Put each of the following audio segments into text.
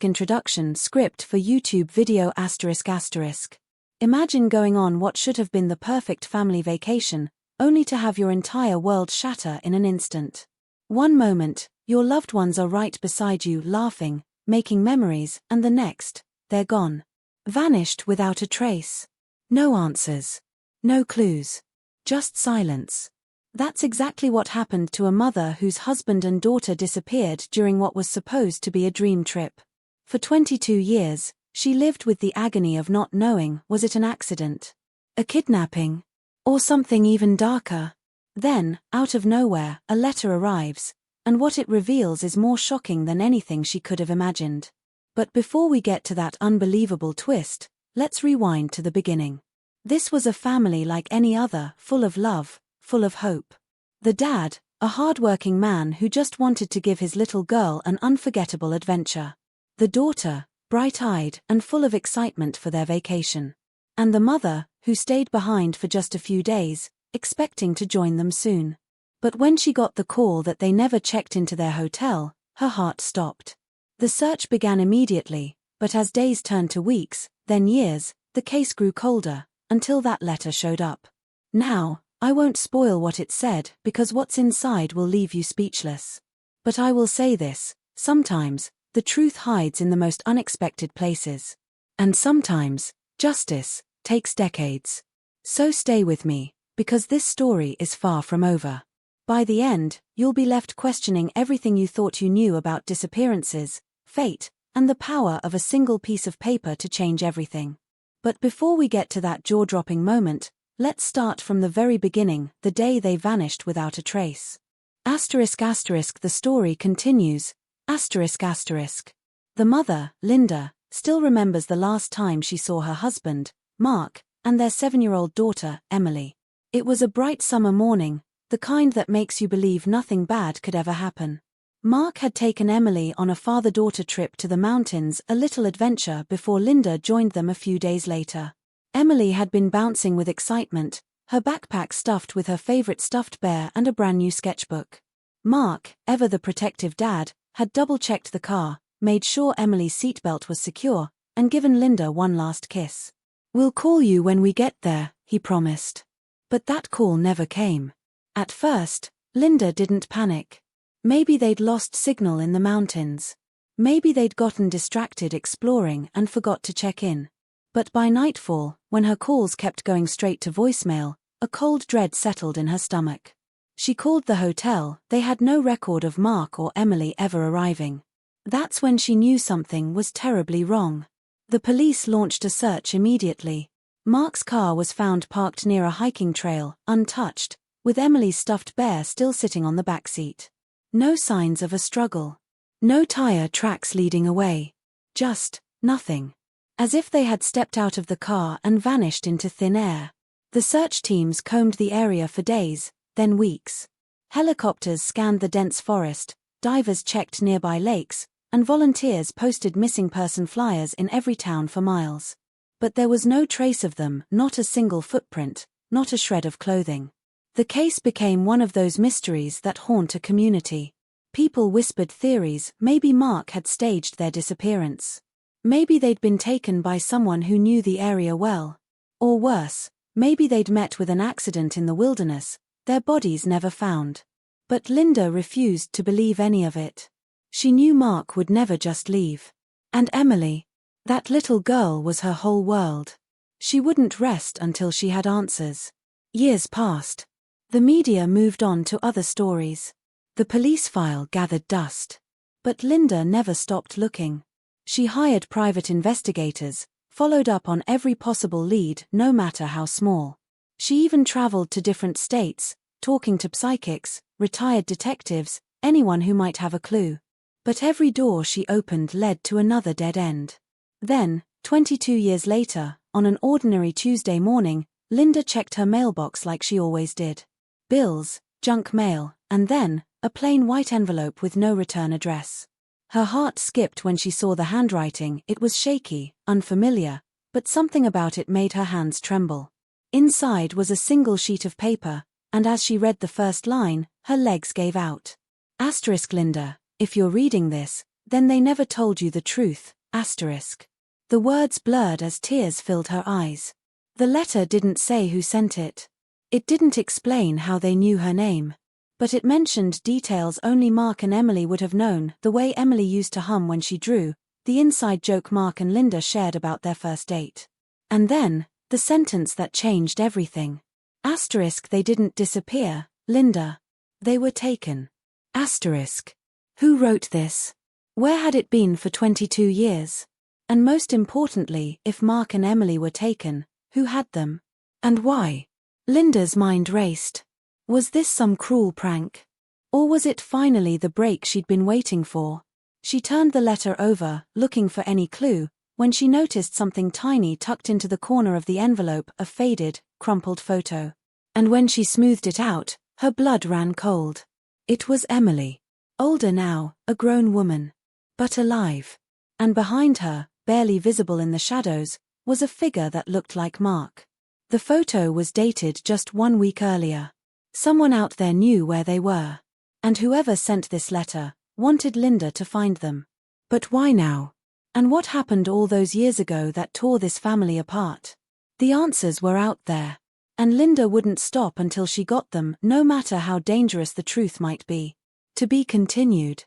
Introduction script for YouTube video ***. Imagine going on what should have been the perfect family vacation, only to have your entire world shatter in an instant. One moment, your loved ones are right beside you laughing, making memories, and the next, they're gone. Vanished without a trace. No answers. No clues. Just silence. That's exactly what happened to a mother whose husband and daughter disappeared during what was supposed to be a dream trip. For 22 years, she lived with the agony of not knowing, was it an accident? A kidnapping? Or something even darker? Then, out of nowhere, a letter arrives, and what it reveals is more shocking than anything she could have imagined. But before we get to that unbelievable twist, let's rewind to the beginning. This was a family like any other, full of love, full of hope. The dad, a hard-working man who just wanted to give his little girl an unforgettable adventure. The daughter, bright-eyed and full of excitement for their vacation. And the mother, who stayed behind for just a few days, expecting to join them soon. But when she got the call that they never checked into their hotel, her heart stopped. The search began immediately, but as days turned to weeks, then years, the case grew colder, until that letter showed up. Now, I won't spoil what it said because what's inside will leave you speechless. But I will say this, sometimes, the truth hides in the most unexpected places. And sometimes, justice takes decades. So stay with me, because this story is far from over. By the end, you'll be left questioning everything you thought you knew about disappearances, fate, and the power of a single piece of paper to change everything. But before we get to that jaw-dropping moment, let's start from the very beginning, the day they vanished without a trace. ***, the story continues. ***. The mother, Linda, still remembers the last time she saw her husband, Mark, and their 7-year-old daughter, Emily. It was a bright summer morning, the kind that makes you believe nothing bad could ever happen. Mark had taken Emily on a father-daughter trip to the mountains, a little adventure before Linda joined them a few days later. Emily had been bouncing with excitement, her backpack stuffed with her favorite stuffed bear and a brand new sketchbook. Mark, ever the protective dad, had double-checked the car, made sure Emily's seatbelt was secure, and given Linda one last kiss. "We'll call you when we get there," he promised. But that call never came. At first, Linda didn't panic. Maybe they'd lost signal in the mountains. Maybe they'd gotten distracted exploring and forgot to check in. But by nightfall, when her calls kept going straight to voicemail, a cold dread settled in her stomach. She called the hotel, they had no record of Mark or Emily ever arriving. That's when she knew something was terribly wrong. The police launched a search immediately. Mark's car was found parked near a hiking trail, untouched, with Emily's stuffed bear still sitting on the back seat. No signs of a struggle. No tire tracks leading away. Just nothing. As if they had stepped out of the car and vanished into thin air. The search teams combed the area for days, then weeks. Helicopters scanned the dense forest, divers checked nearby lakes, and volunteers posted missing person flyers in every town for miles. But there was no trace of them, not a single footprint, not a shred of clothing. The case became one of those mysteries that haunt a community. People whispered theories, maybe Mark had staged their disappearance. Maybe they'd been taken by someone who knew the area well. Or worse, maybe they'd met with an accident in the wilderness, their bodies never found. But Linda refused to believe any of it. She knew Mark would never just leave. And Emily, that little girl, was her whole world. She wouldn't rest until she had answers. Years passed. The media moved on to other stories. The police file gathered dust. But Linda never stopped looking. She hired private investigators, followed up on every possible lead, no matter how small. She even traveled to different states, talking to psychics, retired detectives, anyone who might have a clue. But every door she opened led to another dead end. Then, 22 years later, on an ordinary Tuesday morning, Linda checked her mailbox like she always did. Bills, junk mail, and then, a plain white envelope with no return address. Her heart skipped when she saw the handwriting. It was shaky, unfamiliar, but something about it made her hands tremble. Inside was a single sheet of paper, and as she read the first line, her legs gave out. **Linda, if you're reading this, Then they never told you the truth, asterisk. The words blurred as tears filled her eyes. The letter didn't say who sent it. It didn't explain how they knew her name. But it mentioned details only Mark and Emily would have known, the way Emily used to hum when she drew, the inside joke Mark and Linda shared about their first date. And then, the sentence that changed everything. Asterisk, they didn't disappear, Linda. They were taken. Asterisk. Who wrote this? Where had it been for 22 years? And most importantly, if Mark and Emily were taken, who had them? And why? Linda's mind raced. Was this some cruel prank? Or was it finally the break she'd been waiting for? She turned the letter over, looking for any clue, when she noticed something tiny tucked into the corner of the envelope, a faded, crumpled photo. And when she smoothed it out, her blood ran cold. It was Emily. Older now, a grown woman. But alive. And behind her, barely visible in the shadows, was a figure that looked like Mark. The photo was dated just 1 week earlier. Someone out there knew where they were. And whoever sent this letter wanted Linda to find them. But why now? And what happened all those years ago that tore this family apart? The answers were out there. And Linda wouldn't stop until she got them, no matter how dangerous the truth might be. To be continued.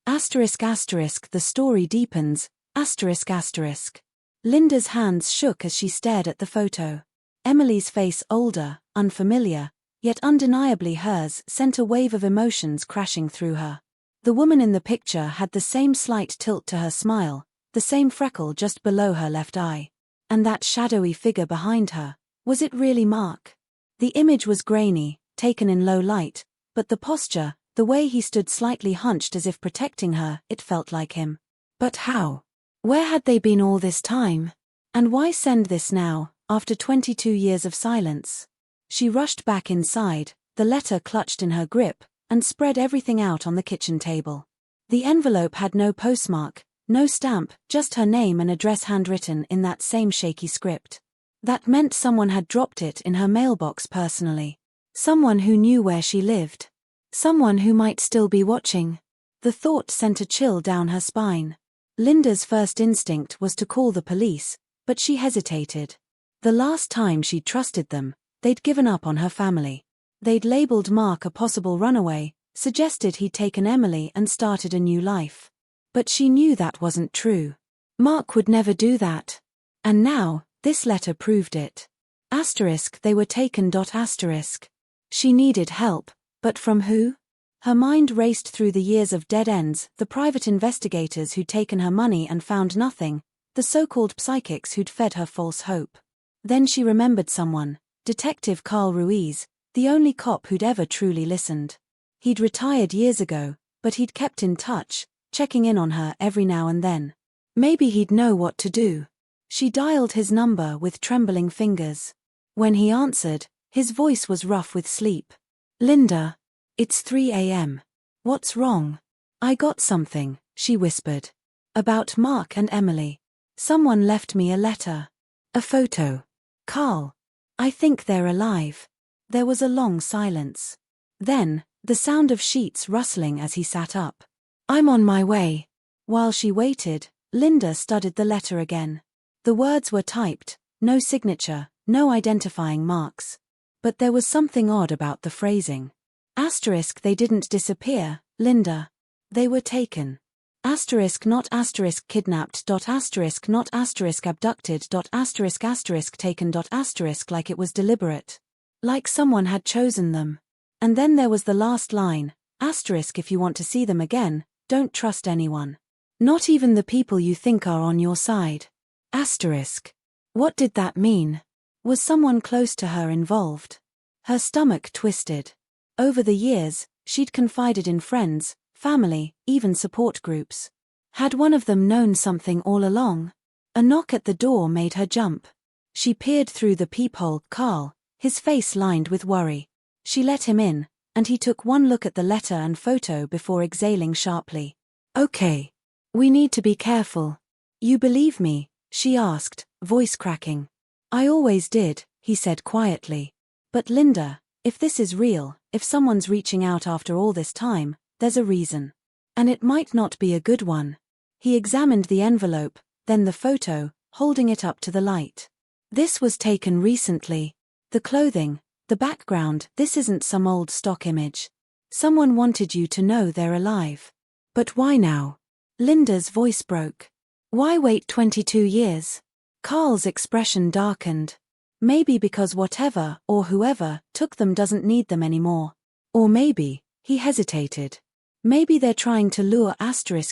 Asterisk asterisk, the story deepens, asterisk asterisk. Linda's hands shook as she stared at the photo. Emily's face, older, unfamiliar, yet undeniably hers, sent a wave of emotions crashing through her. The woman in the picture had the same slight tilt to her smile, the same freckle just below her left eye. And that shadowy figure behind her, was it really Mark? The image was grainy, taken in low light, but the posture, the way he stood slightly hunched as if protecting her, it felt like him. But how? Where had they been all this time? And why send this now, after 22 years of silence? She rushed back inside, the letter clutched in her grip, and spread everything out on the kitchen table. The envelope had no postmark, no stamp, just her name and address handwritten in that same shaky script. That meant someone had dropped it in her mailbox personally. Someone who knew where she lived. Someone who might still be watching. The thought sent a chill down her spine. Linda's first instinct was to call the police, but she hesitated. The last time she'd trusted them, they'd given up on her family. They'd labeled Mark a possible runaway, suggested he'd taken Emily and started a new life. But she knew that wasn't true. Mark would never do that. And now, this letter proved it. Asterisk, they were taken. Asterisk. She needed help, but from who? Her mind raced through the years of dead ends, the private investigators who'd taken her money and found nothing, the so-called psychics who'd fed her false hope. Then she remembered someone, Detective Carl Ruiz, the only cop who'd ever truly listened. He'd retired years ago, but he'd kept in touch, checking in on her every now and then. Maybe he'd know what to do. She dialed his number with trembling fingers. When he answered, his voice was rough with sleep. Linda. It's 3 a.m. What's wrong? I got something, she whispered. About Mark and Emily. Someone left me a letter. A photo. Carl. I think they're alive. There was a long silence. Then, the sound of sheets rustling as he sat up. I'm on my way. While she waited, Linda studied the letter again. The words were typed, no signature, no identifying marks. But there was something odd about the phrasing. Asterisk, they didn't disappear, Linda. They were taken. Asterisk, not asterisk kidnapped. Asterisk, not asterisk abducted. Asterisk asterisk taken. Asterisk, like it was deliberate. Like someone had chosen them. And then there was the last line, asterisk, if you want to see them again, don't trust anyone. Not even the people you think are on your side. Asterisk. What did that mean? Was someone close to her involved? Her stomach twisted. Over the years, she'd confided in friends, family, even support groups. Had one of them known something all along? A knock at the door made her jump. She peered through the peephole. Carl, his face lined with worry. She let him in, and he took one look at the letter and photo before exhaling sharply. Okay. We need to be careful. You believe me? She asked, voice cracking. I always did, he said quietly. But Linda, if this is real, if someone's reaching out after all this time, there's a reason. And it might not be a good one. He examined the envelope, then the photo, holding it up to the light. This was taken recently. The clothing, the background, this isn't some old stock image. Someone wanted you to know they're alive. But why now? Linda's voice broke. Why wait 22 years? Carl's expression darkened. Maybe because whatever, or whoever, took them doesn't need them anymore. Or maybe, he hesitated. Maybe they're trying to lure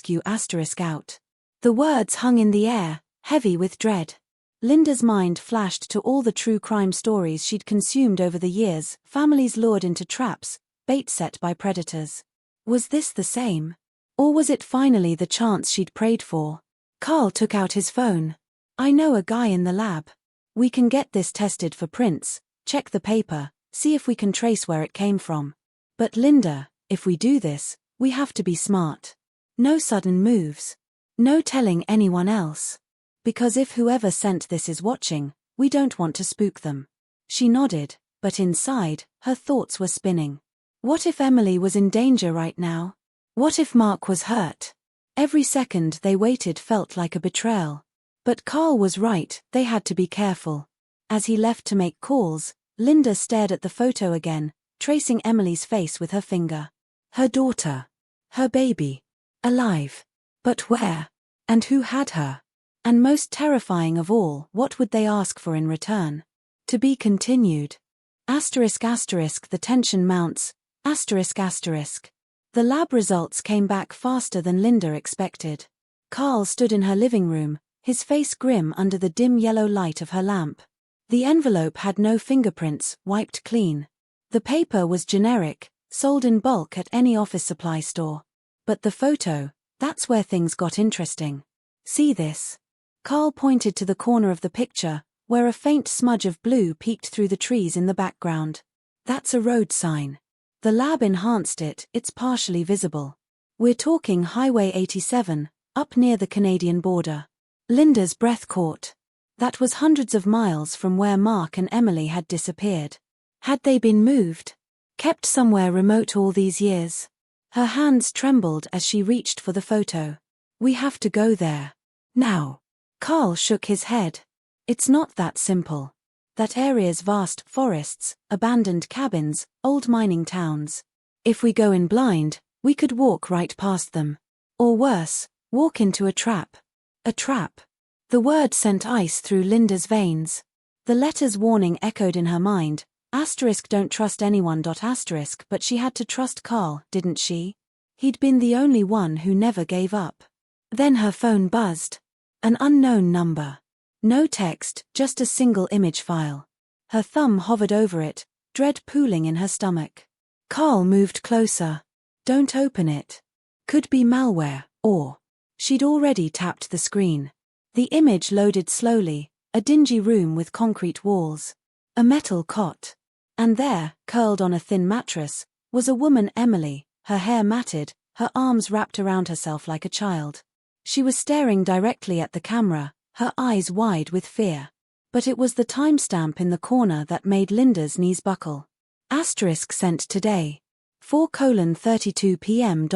you out. The words hung in the air, heavy with dread. Linda's mind flashed to all the true crime stories she'd consumed over the years, families lured into traps, bait set by predators. Was this the same? Or was it finally the chance she'd prayed for? Carl took out his phone. I know a guy in the lab. We can get this tested for prints, check the paper, see if we can trace where it came from. But Linda, if we do this, we have to be smart. No sudden moves. No telling anyone else. Because if whoever sent this is watching, we don't want to spook them. She nodded, but inside, her thoughts were spinning. What if Emily was in danger right now? What if Mark was hurt? Every second they waited felt like a betrayal. But Carl was right, they had to be careful. As he left to make calls, Linda stared at the photo again, tracing Emily's face with her finger. Her daughter. Her baby. Alive. But where? And who had her? And most terrifying of all, what would they ask for in return? To be continued. The tension mounts. The lab results came back faster than Linda expected. Carl stood in her living room, his face grim under the dim yellow light of her lamp. The envelope had no fingerprints, wiped clean. The paper was generic, sold in bulk at any office supply store. But the photo, that's where things got interesting. See this? Carl pointed to the corner of the picture, where a faint smudge of blue peeked through the trees in the background. That's a road sign. The lab enhanced it, it's partially visible. We're talking Highway 87, up near the Canadian border. Linda's breath caught. That was hundreds of miles from where Mark and Emily had disappeared. Had they been moved? Kept somewhere remote all these years? Her hands trembled as she reached for the photo. We have to go there. Now. Carl shook his head. It's not that simple. That area's vast forests, abandoned cabins, old mining towns. If we go in blind, we could walk right past them. Or worse, walk into a trap. A trap. The word sent ice through Linda's veins. The letter's warning echoed in her mind. Don't trust anyone. But she had to trust Carl, didn't she? He'd been the only one who never gave up. Then her phone buzzed. An unknown number. No text, just a single image file. Her thumb hovered over it, dread pooling in her stomach. Carl moved closer. Don't open it. Could be malware, or... She'd already tapped the screen. The image loaded slowly, a dingy room with concrete walls. A metal cot. And there, curled on a thin mattress, was a woman, Emily, her hair matted, her arms wrapped around herself like a child. She was staring directly at the camera, her eyes wide with fear. But it was the timestamp in the corner that made Linda's knees buckle. Sent today. 4:32 p.m.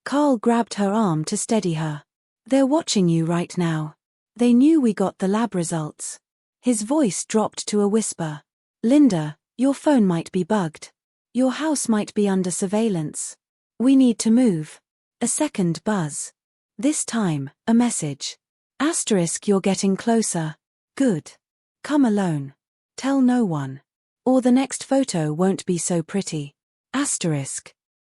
Carl grabbed her arm to steady her. They're watching you right now. They knew we got the lab results. His voice dropped to a whisper. Linda, your phone might be bugged. Your house might be under surveillance. We need to move. A second buzz. This time, a message. You're getting closer. Good. Come alone. Tell no one. Or the next photo won't be so pretty.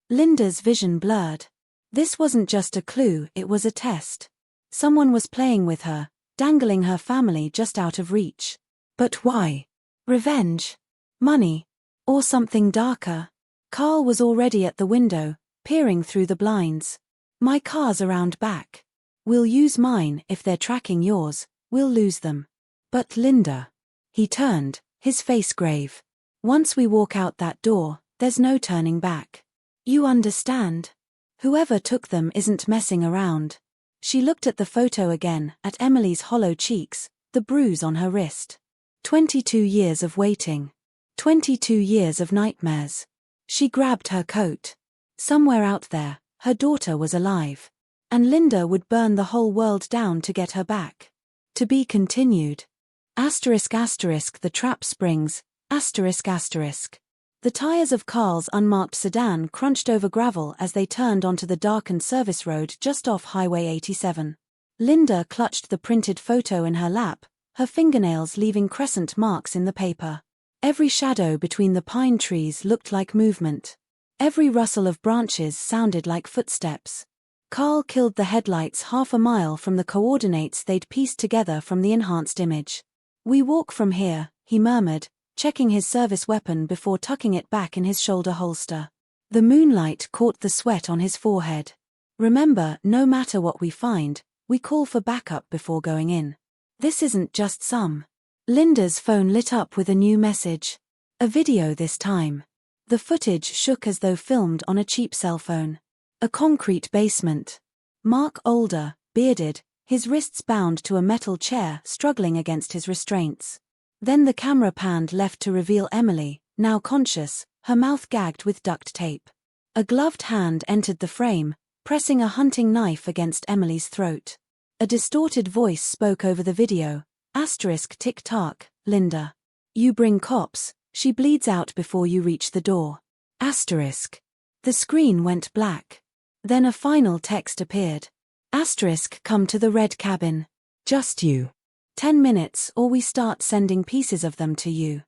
Linda's vision blurred. This wasn't just a clue, it was a test. Someone was playing with her, dangling her family just out of reach. But why? Revenge? Money? Or something darker? Carl was already at the window, peering through the blinds. My car's around back. We'll use mine. If they're tracking yours, we'll lose them. But Linda. He turned, his face grave. Once we walk out that door, there's no turning back. You understand? Whoever took them isn't messing around. She looked at the photo again, at Emily's hollow cheeks, the bruise on her wrist. 22 years of waiting. 22 years of nightmares. She grabbed her coat. Somewhere out there, her daughter was alive. And Linda would burn the whole world down to get her back. To be continued. The trap springs. The tires of Carl's unmarked sedan crunched over gravel as they turned onto the darkened service road just off Highway 87. Linda clutched the printed photo in her lap, her fingernails leaving crescent marks in the paper. Every shadow between the pine trees looked like movement. Every rustle of branches sounded like footsteps. Carl killed the headlights half a mile from the coordinates they'd pieced together from the enhanced image. "We walk from here," he murmured, checking his service weapon before tucking it back in his shoulder holster. The moonlight caught the sweat on his forehead. "Remember, no matter what we find, we call for backup before going in. This isn't just some." Linda's phone lit up with a new message. A video this time. The footage shook as though filmed on a cheap cell phone. A concrete basement. Mark, older, bearded, his wrists bound to a metal chair, struggling against his restraints. Then the camera panned left to reveal Emily, now conscious, her mouth gagged with duct tape. A gloved hand entered the frame, pressing a hunting knife against Emily's throat. A distorted voice spoke over the video. *tick-tock, Linda. You bring cops, she bleeds out before you reach the door. *. The screen went black. Then a final text appeared. Come to the red cabin. Just you. 10 minutes or we start sending pieces of them to you.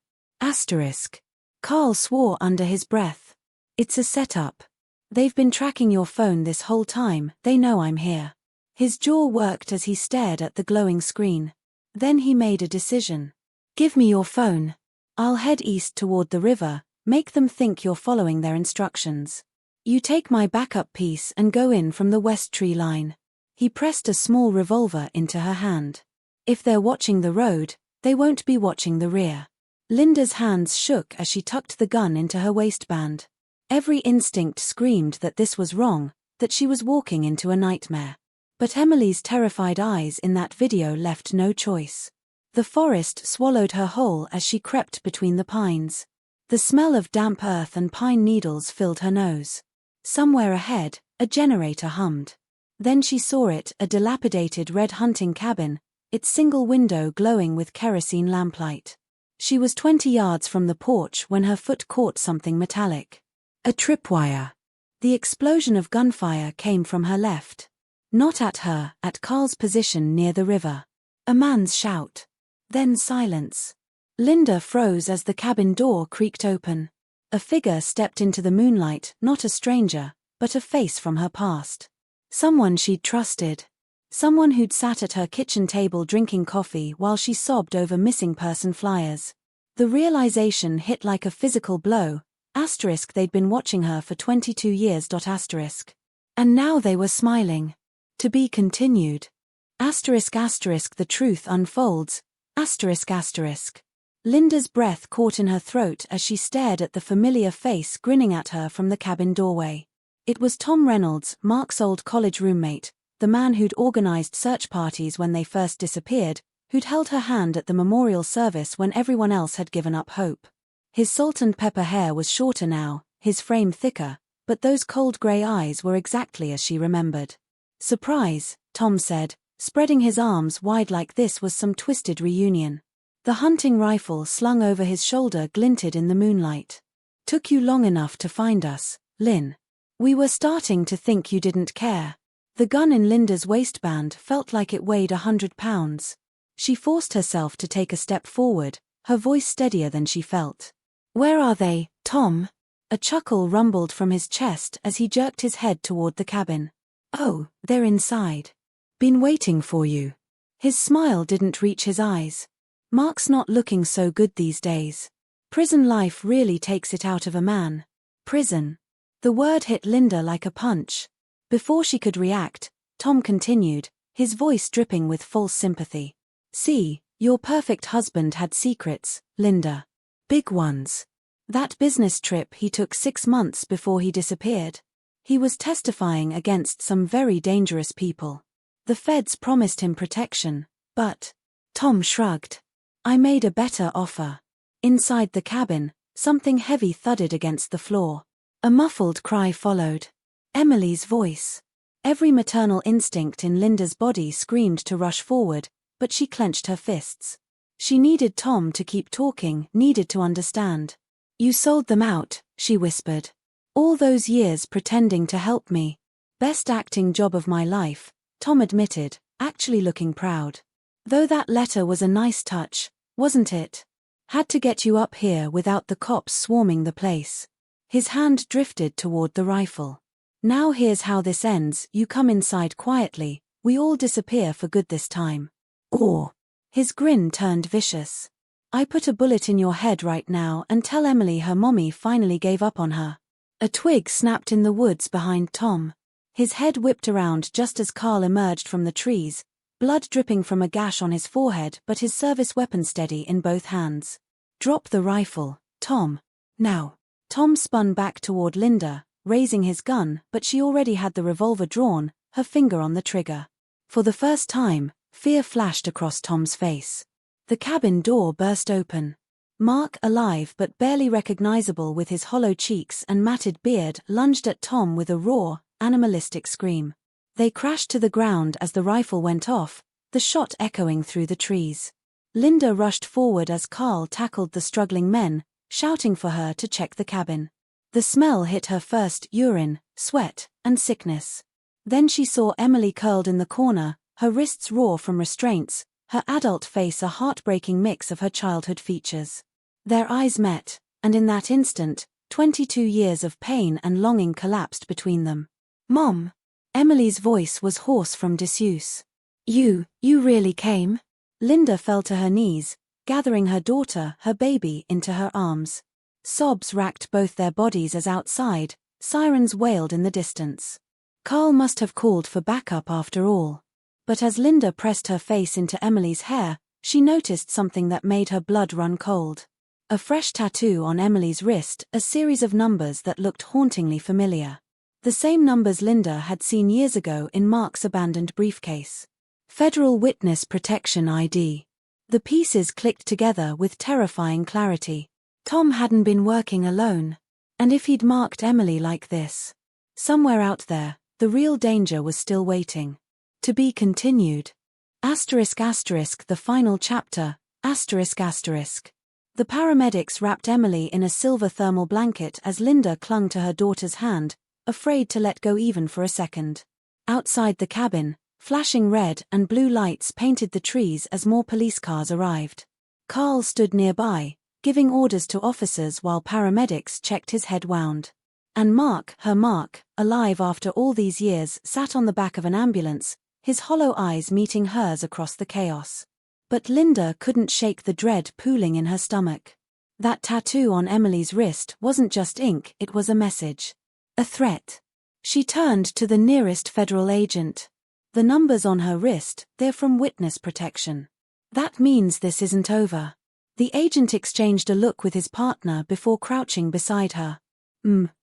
Carl swore under his breath. It's a setup. They've been tracking your phone this whole time, they know I'm here. His jaw worked as he stared at the glowing screen. Then he made a decision. Give me your phone. I'll head east toward the river, make them think you're following their instructions. You take my backup piece and go in from the west tree line. He pressed a small revolver into her hand. If they're watching the road, they won't be watching the rear. Linda's hands shook as she tucked the gun into her waistband. Every instinct screamed that this was wrong, that she was walking into a nightmare. But Emily's terrified eyes in that video left no choice. The forest swallowed her whole as she crept between the pines. The smell of damp earth and pine needles filled her nose. Somewhere ahead, a generator hummed. Then she saw it, a dilapidated red hunting cabin, its single window glowing with kerosene lamplight. She was 20 yards from the porch when her foot caught something metallic. A tripwire. The explosion of gunfire came from her left. Not at her, at Carl's position near the river. A man's shout. Then silence. Linda froze as the cabin door creaked open. A figure stepped into the moonlight, not a stranger, but a face from her past. Someone she'd trusted. Someone who'd sat at her kitchen table drinking coffee while she sobbed over missing person flyers. The realization hit like a physical blow. They'd been watching her for 22 years. And now they were smiling. To be continued. The truth unfolds. Linda's breath caught in her throat as she stared at the familiar face grinning at her from the cabin doorway. It was Tom Reynolds, Mark's old college roommate, the man who'd organized search parties when they first disappeared, who'd held her hand at the memorial service when everyone else had given up hope. His salt and pepper hair was shorter now, his frame thicker, but those cold gray eyes were exactly as she remembered. Surprise, Tom said, spreading his arms wide like this was some twisted reunion. The hunting rifle slung over his shoulder glinted in the moonlight. Took you long enough to find us, Lynn. We were starting to think you didn't care. The gun in Linda's waistband felt like it weighed 100 pounds. She forced herself to take a step forward, her voice steadier than she felt. Where are they, Tom? A chuckle rumbled from his chest as he jerked his head toward the cabin. Oh, they're inside. Been waiting for you. His smile didn't reach his eyes. Mark's not looking so good these days. Prison life really takes it out of a man. Prison. The word hit Linda like a punch. Before she could react, Tom continued, his voice dripping with false sympathy. See, your perfect husband had secrets, Linda. Big ones. That business trip he took 6 months before he disappeared. He was testifying against some very dangerous people. The feds promised him protection, but... Tom shrugged. I made a better offer. Inside the cabin, something heavy thudded against the floor. A muffled cry followed. Emily's voice. Every maternal instinct in Linda's body screamed to rush forward, but she clenched her fists. She needed Tom to keep talking, needed to understand. "You sold them out," she whispered. "All those years pretending to help me. Best acting job of my life," Tom admitted, actually looking proud. "Though that letter was a nice touch, wasn't it? Had to get you up here without the cops swarming the place." His hand drifted toward the rifle. "Now here's how this ends, you come inside quietly, we all disappear for good this time. Or..." His grin turned vicious. "I put a bullet in your head right now and tell Emily her mommy finally gave up on her." A twig snapped in the woods behind Tom. His head whipped around just as Carl emerged from the trees, blood dripping from a gash on his forehead but his service weapon steady in both hands. "Drop the rifle, Tom. Now." Tom spun back toward Linda, raising his gun, but she already had the revolver drawn, her finger on the trigger. For the first time, fear flashed across Tom's face. The cabin door burst open. Mark, alive but barely recognizable with his hollow cheeks and matted beard, lunged at Tom with a raw, animalistic scream. They crashed to the ground as the rifle went off, the shot echoing through the trees. Linda rushed forward as Carl tackled the struggling men, shouting for her to check the cabin. The smell hit her first: urine, sweat, and sickness. Then she saw Emily curled in the corner, her wrists raw from restraints, her adult face a heartbreaking mix of her childhood features. Their eyes met, and in that instant, 22 years of pain and longing collapsed between them. "Mom!" Emily's voice was hoarse from disuse. You really came?" Linda fell to her knees, gathering her daughter, her baby, into her arms. Sobs racked both their bodies as outside, sirens wailed in the distance. Carl must have called for backup after all. But as Linda pressed her face into Emily's hair, she noticed something that made her blood run cold. A fresh tattoo on Emily's wrist, a series of numbers that looked hauntingly familiar. The same numbers Linda had seen years ago in Mark's abandoned briefcase. Federal Witness Protection ID. The pieces clicked together with terrifying clarity. Tom hadn't been working alone. And if he'd marked Emily like this, somewhere out there, the real danger was still waiting. To be continued. **** The final chapter. The paramedics wrapped Emily in a silver thermal blanket as Linda clung to her daughter's hand, afraid to let go even for a second. Outside the cabin, flashing red and blue lights painted the trees as more police cars arrived. Carl stood nearby, giving orders to officers while paramedics checked his head wound. And Mark, alive after all these years, sat on the back of an ambulance, his hollow eyes meeting hers across the chaos. But Linda couldn't shake the dread pooling in her stomach. That tattoo on Emily's wrist wasn't just ink, it was a message. A threat. She turned to the nearest federal agent. The numbers on her wrist, they're from witness protection. That means this isn't over. The agent exchanged a look with his partner before crouching beside her.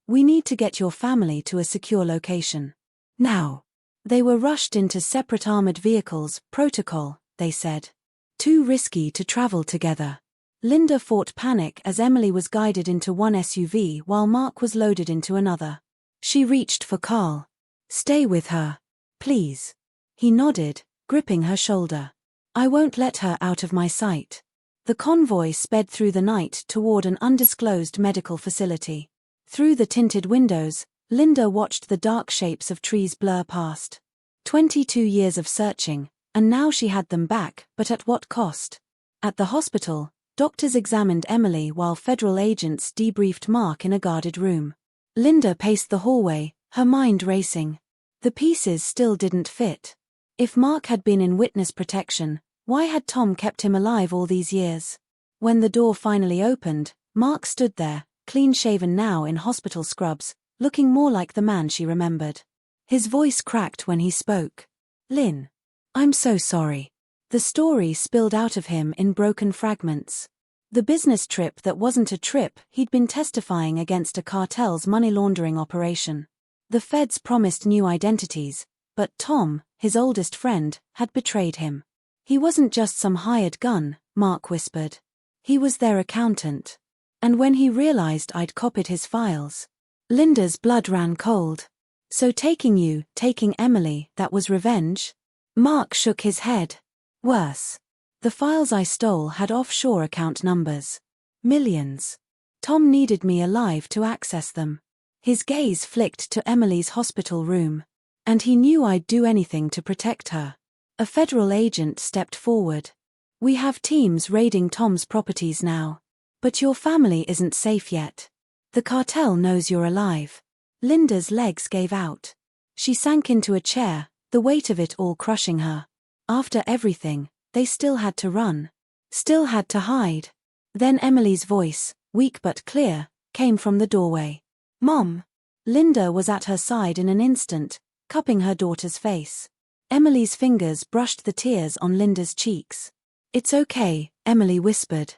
We need to get your family to a secure location. Now. They were rushed into separate armored vehicles, protocol, they said. Too risky to travel together. Linda fought panic as Emily was guided into one SUV while Mark was loaded into another. She reached for Carl. "Stay with her. Please." He nodded, gripping her shoulder. "I won't let her out of my sight." The convoy sped through the night toward an undisclosed medical facility. Through the tinted windows, Linda watched the dark shapes of trees blur past. 22 years of searching, and now she had them back, but at what cost? At the hospital, doctors examined Emily while federal agents debriefed Mark in a guarded room. Linda paced the hallway, her mind racing. The pieces still didn't fit. If Mark had been in witness protection, why had Tom kept him alive all these years? When the door finally opened, Mark stood there, clean-shaven now in hospital scrubs, looking more like the man she remembered. His voice cracked when he spoke. "Lynn. I'm so sorry." The story spilled out of him in broken fragments. The business trip that wasn't a trip, he'd been testifying against a cartel's money laundering operation. The feds promised new identities, but Tom, his oldest friend, had betrayed him. He wasn't just some hired gun, Mark whispered. He was their accountant. And when he realized I'd copied his files, Linda's blood ran cold. So taking Emily, that was revenge? Mark shook his head. Worse. The files I stole had offshore account numbers. Millions. Tom needed me alive to access them. His gaze flicked to Emily's hospital room. And he knew I'd do anything to protect her. A federal agent stepped forward. We have teams raiding Tom's properties now. But your family isn't safe yet. The cartel knows you're alive. Linda's legs gave out. She sank into a chair, the weight of it all crushing her. After everything, they still had to run. Still had to hide. Then Emily's voice, weak but clear, came from the doorway. Mom! Linda was at her side in an instant, cupping her daughter's face. Emily's fingers brushed the tears on Linda's cheeks. It's okay, Emily whispered.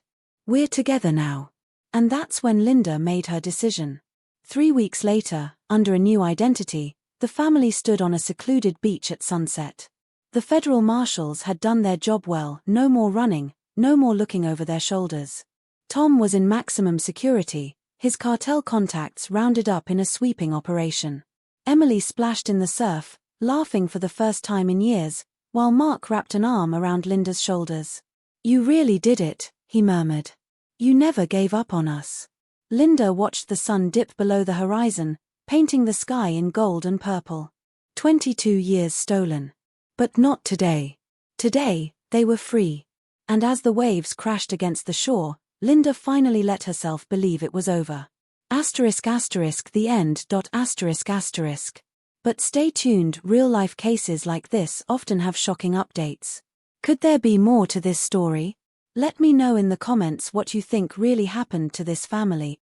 We're together now. And that's when Linda made her decision. 3 weeks later, under a new identity, the family stood on a secluded beach at sunset. The federal marshals had done their job well, no more running, no more looking over their shoulders. Tom was in maximum security, his cartel contacts rounded up in a sweeping operation. Emily splashed in the surf, laughing for the first time in years, while Mark wrapped an arm around Linda's shoulders. You really did it, he murmured. You never gave up on us. Linda watched the sun dip below the horizon, painting the sky in gold and purple. 22 years stolen. But not today. Today, they were free. And as the waves crashed against the shore, Linda finally let herself believe it was over. The end. But stay tuned, real-life cases like this often have shocking updates. Could there be more to this story? Let me know in the comments what you think really happened to this family.